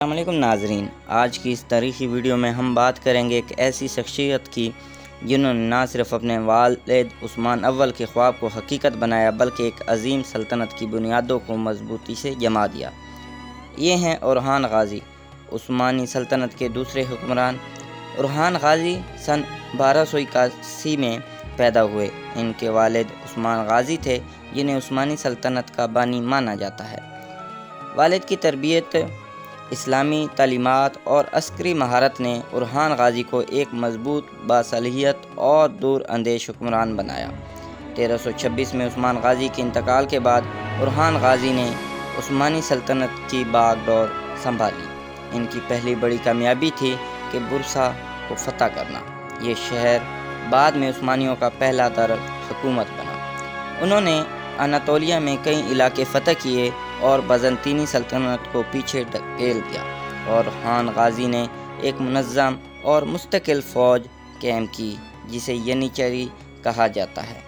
السلام علیکم ناظرین، آج کی اس تاریخی ویڈیو میں ہم بات کریں گے ایک ایسی شخصیت کی جنہوں نے نہ صرف اپنے والد عثمان اول کے خواب کو حقیقت بنایا بلکہ ایک عظیم سلطنت کی بنیادوں کو مضبوطی سے جما دیا۔ یہ ہیں اورحان غازی، عثمانی سلطنت کے دوسرے حکمران۔ اورحان غازی سن 1281 میں پیدا ہوئے۔ ان کے والد عثمان غازی تھے جنہیں عثمانی سلطنت کا بانی مانا جاتا ہے۔ والد کی تربیت، اسلامی تعلیمات اور عسکری مہارت نے اورحان غازی کو ایک مضبوط، باصلاحیت اور دور اندیش حکمران بنایا۔ 1326 میں عثمان غازی کے انتقال کے بعد اورحان غازی نے عثمانی سلطنت کی باغ ڈور سنبھالی۔ ان کی پہلی بڑی کامیابی تھی کہ برسا کو فتح کرنا۔ یہ شہر بعد میں عثمانیوں کا پہلا دار حکومت بنا۔ انہوں نے اناطولیہ میں کئی علاقے فتح کیے اور بازنطینی سلطنت کو پیچھے دھکیل دیا۔ اورحان غازی نے ایک منظم اور مستقل فوج قائم کی جسے ینیچری کہا جاتا ہے۔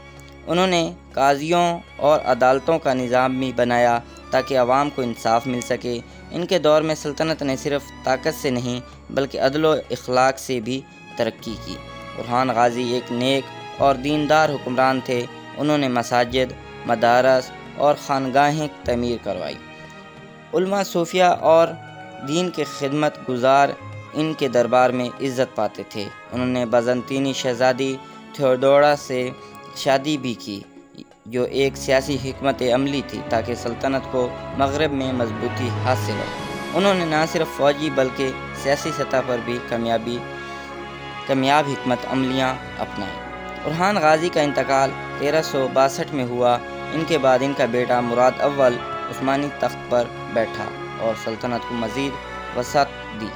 انہوں نے قاضیوں اور عدالتوں کا نظام بھی بنایا تاکہ عوام کو انصاف مل سکے۔ ان کے دور میں سلطنت نے صرف طاقت سے نہیں بلکہ عدل و اخلاق سے بھی ترقی کی۔ اورحان غازی ایک نیک اور دیندار حکمران تھے۔ انہوں نے مساجد، مدارس اور خانگاہیں تعمیر کروائی۔ علماء، صوفیہ اور دین کے خدمت گزار ان کے دربار میں عزت پاتے تھے۔ انہوں نے بازنطینی شہزادی تھیوڈورا سے شادی بھی کی جو ایک سیاسی حکمت عملی تھی تاکہ سلطنت کو مغرب میں مضبوطی حاصل ہو۔ انہوں نے نہ صرف فوجی بلکہ سیاسی سطح پر بھی کامیاب حکمت عملیاں اپنائیں۔ اورحان غازی کا انتقال 1362 میں ہوا۔ ان کے بعد ان کا بیٹا مراد اول عثمانی تخت پر بیٹھا اور سلطنت کو مزید وسعت دی۔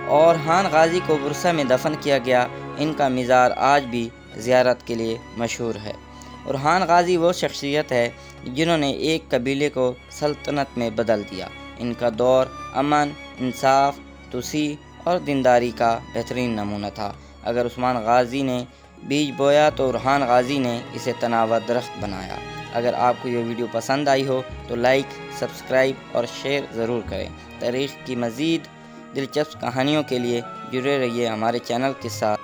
اورحان غازی کو برسا میں دفن کیا گیا۔ ان کا مزار آج بھی زیارت کے لیے مشہور ہے۔ اورحان غازی وہ شخصیت ہے جنہوں نے ایک قبیلے کو سلطنت میں بدل دیا۔ ان کا دور امن، انصاف، توسیع اور دینداری کا بہترین نمونہ تھا۔ اگر عثمان غازی نے بیج بویا تو اورحان غازی نے اسے تناور درخت بنایا۔ اگر آپ کو یہ ویڈیو پسند آئی ہو تو لائک، سبسکرائب اور شیئر ضرور کریں۔ تاریخ کی مزید دلچسپ کہانیوں کے لیے جڑے رہیے ہمارے چینل کے ساتھ۔